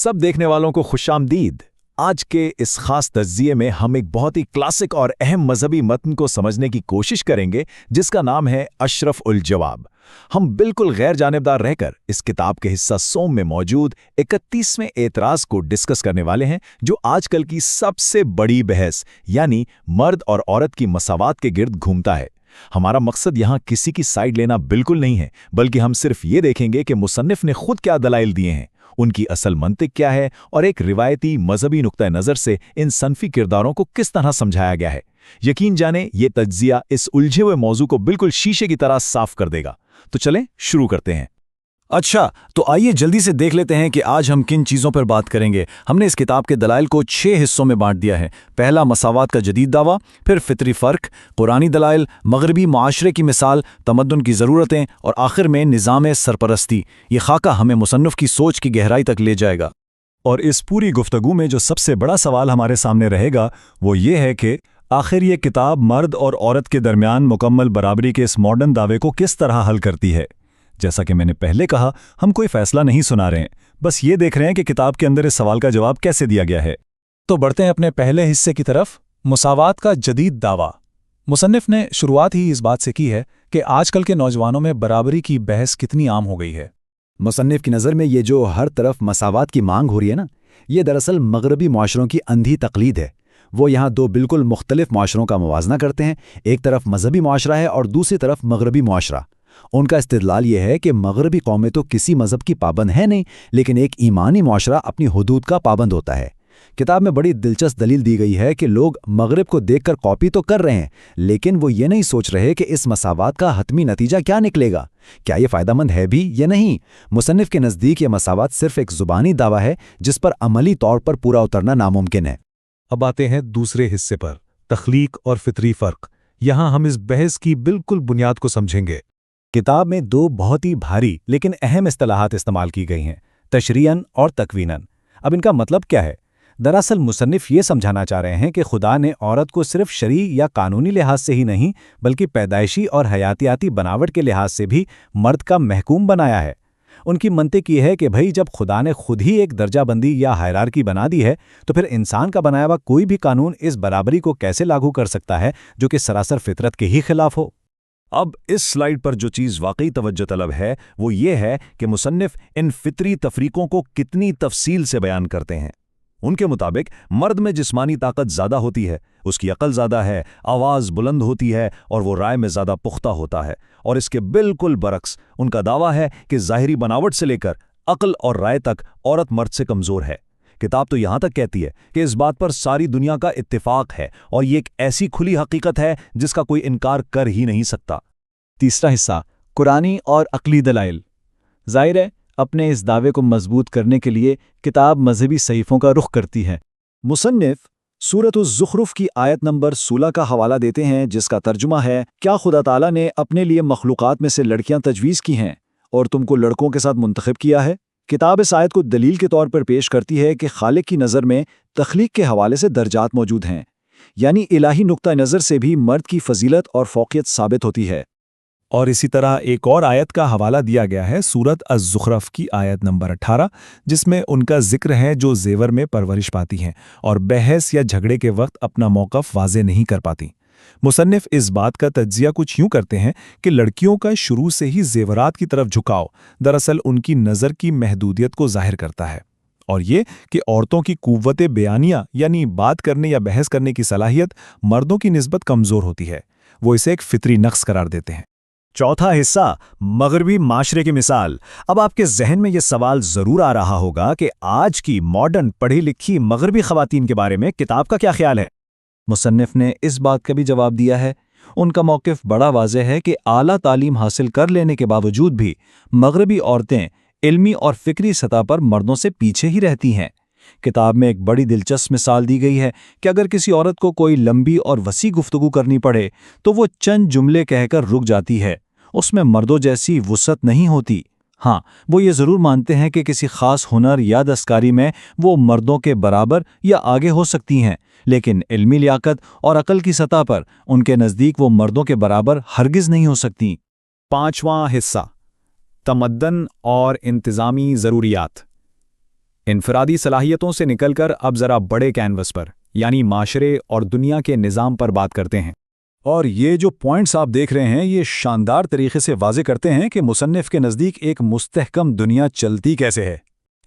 सब देखने वालों को खुशामदीद। आज के इस खास तज्जिये में हम एक बहुत ही क्लासिक और अहम मजहबी मतन को समझने की कोशिश करेंगे जिसका नाम है अशरफ उल जवाब। हम बिल्कुल गैर जानिबदार रहकर इस किताब के हिस्सा सोम में मौजूद 31वें एतराज़ को डिस्कस करने वाले हैं, जो आजकल की सबसे बड़ी बहस यानी मर्द और औरत की मसावात के गिर्द घूमता है। हमारा मकसद यहाँ किसी की साइड लेना बिल्कुल नहीं है, बल्कि हम सिर्फ ये देखेंगे कि मुसन्निफ ने खुद क्या दलाइल दिए हैं, उनकी असल मंतिक क्या है और एक रिवायती मजहबी नुक्ता नज़र से इन सनफी किरदारों को किस तरह समझाया गया है। यकीन जाने ये तज्जिया इस उलझे हुए मौजू को बिल्कुल शीशे की तरह साफ कर देगा। तो चलें शुरू करते हैं। अच्छा, तो आइए जल्दी से देख लेते हैं कि आज हम किन चीज़ों पर बात करेंगे। हमने इस किताब के दलाइल को 6 हिस्सों में बांट दिया है। पहला मसावात का जदीद दावा, फिर फितरी फ़र्क, कुरानी दलाइल, मगरबी माशरे की मिसाल, तमद्दुन की ज़रूरतें और आखिर में निज़ाम सरपरस्ती। ये खाका हमें मुसन्निफ की सोच की गहराई तक ले जाएगा। और इस पूरी गुफ्तगू में जो सबसे बड़ा सवाल हमारे सामने रहेगा वो ये है कि आखिर ये किताब मर्द और औरत के दरमियान मुकम्मल बराबरी के इस मॉडर्न दावे को किस तरह हल करती है। जैसा कि मैंने पहले कहा, हम कोई फैसला नहीं सुना रहे हैं, बस ये देख रहे हैं कि किताब के अंदर इस सवाल का जवाब कैसे दिया गया है। तो बढ़ते हैं अपने पहले हिस्से की तरफ, मुसावात का जदीद दावा। मुसन्निफ ने शुरुआत ही इस बात से की है कि आजकल के नौजवानों में बराबरी की बहस कितनी आम हो गई है। मुसन्निफ की नज़र में ये जो हर तरफ मसावात की मांग हो रही है ना, ये दरअसल मगरबी माशरों की अंधी तकलीद है। वो यहाँ दो बिल्कुल मुख्तलिफ माशरों का मुवाजना करते हैं। एक तरफ मजहबी माशरा है और दूसरी तरफ मगरबी माशरा। उनका इस्तिदलाल ये है कि मगरबी कौमें तो किसी मज़हब की पाबंद है नहीं, लेकिन एक ईमानी माशरा अपनी हुदूद का पाबंद होता है। किताब में बड़ी दिलचस्प दलील दी गई है कि लोग मगरिब को देखकर कॉपी तो कर रहे हैं, लेकिन वो ये नहीं सोच रहे कि इस मसावात का हतमी नतीजा क्या निकलेगा, क्या ये फ़ायदेमंद है भी या नहीं। मुसन्निफ के नज़दीक ये मसावात सिर्फ एक ज़ुबानी दावा है जिस पर अमली तौर पर पूरा उतरना नामुमकिन है। अब आते हैं दूसरे हिस्से पर, तख्लीक और फितरी फ़र्क। यहाँ हम इस बहस की बिल्कुल बुनियाद को समझेंगे। किताब में दो बहुत ही भारी लेकिन अहम इस्तिलाहात इस्तेमाल की गई हैं, तशरीअन और तकवीनन। अब इनका मतलब क्या है? दरअसल मुसन्निफ ये समझाना चाह रहे हैं कि खुदा ने औरत को सिर्फ शरई या कानूनी लिहाज से ही नहीं, बल्कि पैदाइशी और हयातियाती बनावट के लिहाज से भी मर्द का महकूम बनाया है। उनकी मंतिक ये है कि भाई, जब खुदा ने खुद ही एक दर्जाबंदी या हायरार्की बना दी है, तो फिर इंसान का बनाया हुआ कोई भी कानून इस बराबरी को कैसे लागू कर सकता है जो कि सरासर फितरत के ही खिलाफ हो। अब इस स्लाइड पर जो चीज़ वाकई तवज्जो तलब है वो ये है कि मुसन्निफ इन फितरी तफरीकों को कितनी तफसील से बयान करते हैं। उनके मुताबिक मर्द में जिस्मानी ताकत ज़्यादा होती है, उसकी अकल ज़्यादा है, आवाज़ बुलंद होती है और वो राय में ज़्यादा पुख्ता होता है। और इसके बिल्कुल बरक्स उनका दावा है कि ज़ाहिरी बनावट से लेकर अकल और राय तक औरत मर्द से कमज़ोर है। किताब तो यहाँ तक कहती है कि इस बात पर सारी दुनिया का इत्तिफाक है और ये एक ऐसी खुली हकीकत है जिसका कोई इनकार कर ही नहीं सकता। तीसरा हिस्सा, कुरानी और अक्ली दलाइल। ज़ाहिर है, अपने इस दावे को मजबूत करने के लिए किताब मजहबी सहीफ़ों का रुख करती है। मुसन्निफ सूरत उज़्ज़ुख़रुफ़ की आयत नंबर 16 का हवाला देते हैं, जिसका तर्जुमा है, क्या खुदा ताला ने अपने लिए मखलूक़ात में से लड़कियां तजवीज़ की हैं और तुमको लड़कों के साथ मुंतखब किया है। किताब इस आयत को दलील के तौर पर पेश करती है कि खालिक की नज़र में तख्लीक के हवाले से दर्जात मौजूद हैं, यानी इलाही नुक्ता नज़र से भी मर्द की फजीलत और फ़ौक़ियत साबित होती है। और इसी तरह एक और आयत का हवाला दिया गया है, सूरत अज़्ज़ुख़रुफ़ की आयत नंबर 18, जिसमें उनका जिक्र है जो ज़ेवर में परवरिश पाती हैं और बहस या झगड़े के वक्त अपना मौक़िफ़ वाज़े नहीं कर पाती। मुसन्निफ इस बात का तज्जिया कुछ यूँ करते हैं कि लड़कियों का शुरू से ही ज़ेवरात की तरफ झुकाव दरअसल उनकी नज़र की महदूदियत को ज़ाहिर करता है, और ये कि औरतों की कुव्वत बयानिया यानी बात करने या बहस करने की सलाहियत मर्दों की निस्बत कमज़ोर होती है। वो इसे एक फितरी नक्स करार देते हैं। चौथा हिस्सा, मगरबी माशरे की मिसाल। अब आपके जहन में यह सवाल ज़रूर आ रहा होगा कि आज की मॉडर्न पढ़ी लिखी मगरबी ख़वातीन के बारे में किताब का क्या ख्याल है। मुसन्निफ ने इस बात का भी जवाब दिया है। उनका मौक़िफ़ बड़ा वाज़ेह है कि आला तालीम हासिल कर लेने के बावजूद भी मगरबी औरतें इल्मी और फ़िक्री सतह पर मर्दों से पीछे ही रहती हैं। किताब में एक बड़ी दिलचस्प मिसाल दी गई है कि अगर किसी औरत को कोई लंबी और वसी गुफ्तगू करनी पड़े तो वो चंद जुमले कहकर रुक जाती है। उसमें मर्दों जैसी वुसअत नहीं होती। हाँ, वो ये ज़रूर मानते हैं कि किसी ख़ास हुनर या दस्तकारी में वो मर्दों के बराबर या आगे हो सकती हैं, लेकिन इल्मी लियाकत और अकल की सतह पर उनके नज़दीक वो मर्दों के बराबर हरगिज़ नहीं हो सकती। पांचवां हिस्सा, तमद्दन और इंतज़ामी ज़रूरियात। انفرادی صلاحیتوں سے نکل کر اب ذرا بڑے کینوس پر یعنی معاشرے اور دنیا کے نظام پر بات کرتے ہیں۔ اور یہ جو پوائنٹس آپ دیکھ رہے ہیں یہ شاندار طریقے سے واضح کرتے ہیں کہ مصنف کے نزدیک ایک مستحکم دنیا چلتی کیسے ہے۔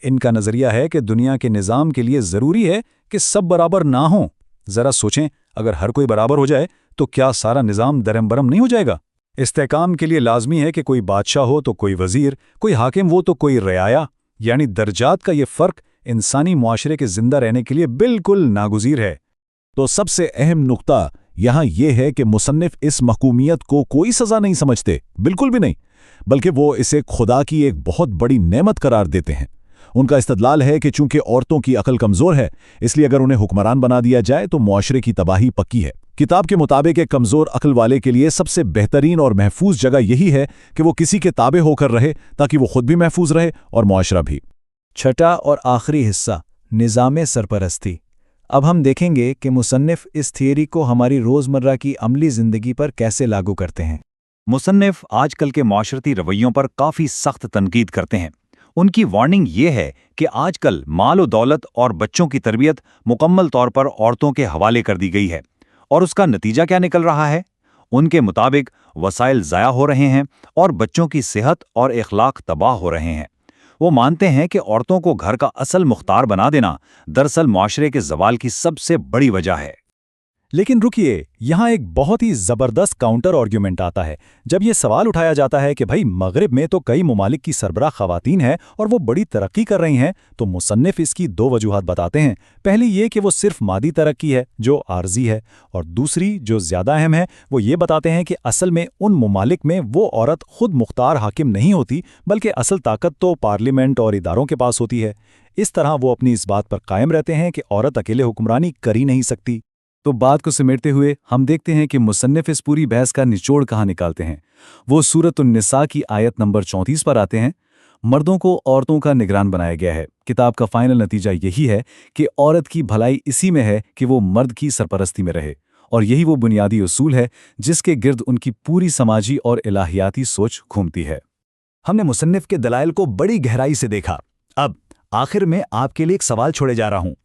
ان کا نظریہ ہے کہ دنیا کے نظام کے لیے ضروری ہے کہ سب برابر نہ ہوں۔ ذرا سوچیں، اگر ہر کوئی برابر ہو جائے تو کیا سارا نظام درہم برہم نہیں ہو جائے گا؟ استحکام کے لیے لازمی ہے کہ کوئی بادشاہ ہو تو کوئی وزیر، کوئی حاکم ہو تو کوئی رعایا، یعنی درجات کا یہ فرق انسانی معاشرے کے زندہ رہنے کے لیے بالکل ناگزیر ہے۔ تو سب سے اہم نقطہ یہاں یہ ہے کہ مصنف اس محکومیت کو کوئی سزا نہیں سمجھتے، بالکل بھی نہیں، بلکہ وہ اسے خدا کی ایک بہت بڑی نعمت قرار دیتے ہیں۔ ان کا استدلال ہے کہ چونکہ عورتوں کی عقل کمزور ہے، اس لیے اگر انہیں حکمران بنا دیا جائے تو معاشرے کی تباہی پکی ہے۔ کتاب کے مطابق ایک کمزور عقل والے کے لیے سب سے بہترین اور محفوظ جگہ یہی ہے کہ وہ کسی کے تابع ہو کر رہے تاکہ وہ خود بھی محفوظ رہے اور معاشرہ بھی۔ چھٹا اور آخری حصہ، نظام سرپرستی۔ اب ہم دیکھیں گے کہ مصنف اس تھیوری کو ہماری روزمرہ کی عملی زندگی پر کیسے لاگو کرتے ہیں۔ مصنف آج کل کے معاشرتی رویوں پر کافی سخت تنقید کرتے ہیں۔ ان کی وارننگ یہ ہے کہ آج کل مال و دولت اور بچوں کی تربیت مکمل طور پر عورتوں کے حوالے کر دی گئی ہے، اور اس کا نتیجہ کیا نکل رہا ہے؟ ان کے مطابق وسائل ضائع ہو رہے ہیں اور بچوں کی صحت اور اخلاق تباہ ہو رہے ہیں۔ وہ مانتے ہیں کہ عورتوں کو گھر کا اصل مختار بنا دینا دراصل معاشرے کے زوال کی سب سے بڑی وجہ ہے۔ لیکن رکیے، یہاں ایک بہت ہی زبردست کاؤنٹر آرگیومنٹ آتا ہے جب یہ سوال اٹھایا جاتا ہے کہ بھائی مغرب میں تو کئی ممالک کی سربراہ خواتین ہیں اور وہ بڑی ترقی کر رہی ہیں، تو مصنف اس کی دو وجوہات بتاتے ہیں۔ پہلی یہ کہ وہ صرف مادی ترقی ہے جو عارضی ہے، اور دوسری جو زیادہ اہم ہے وہ یہ بتاتے ہیں کہ اصل میں ان ممالک میں وہ عورت خود مختار حاکم نہیں ہوتی، بلکہ اصل طاقت تو پارلیمنٹ اور اداروں کے پاس ہوتی ہے۔ اس طرح وہ اپنی اس بات پر قائم رہتے ہیں کہ عورت اکیلے حکمرانی کر ہی نہیں سکتی۔ تو بات کو سمیٹتے ہوئے ہم دیکھتے ہیں کہ مصنف اس پوری بحث کا نچوڑ کہاں نکالتے ہیں۔ وہ سورۃ النساء کی آیت نمبر 34 پر آتے ہیں۔ مردوں کو عورتوں کا نگران بنایا گیا ہے۔ کتاب کا فائنل نتیجہ یہی ہے کہ عورت کی بھلائی اسی میں ہے کہ وہ مرد کی سرپرستی میں رہے، اور یہی وہ بنیادی اصول ہے جس کے گرد ان کی پوری سماجی اور الہیاتی سوچ گھومتی ہے۔ ہم نے مصنف کے دلائل کو بڑی گہرائی سے دیکھا۔ اب آخر میں آپ کے لیے ایک سوال چھوڑے جا رہا ہوں۔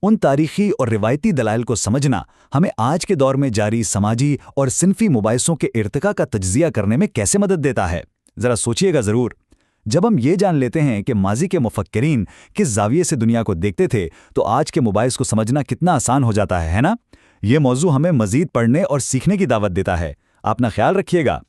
ان تاریخی اور روایتی دلائل کو سمجھنا ہمیں آج کے دور میں جاری سماجی اور صنفی مباحثوں کے ارتقاء کا تجزیہ کرنے میں کیسے مدد دیتا ہے؟ ذرا سوچئے گا ضرور۔ جب ہم یہ جان لیتے ہیں کہ ماضی کے مفکرین کس زاویے سے دنیا کو دیکھتے تھے تو آج کے مباحث کو سمجھنا کتنا آسان ہو جاتا ہے نا؟ یہ موضوع ہمیں مزید پڑھنے اور سیکھنے کی دعوت دیتا ہے۔ اپنا خیال رکھیے گا۔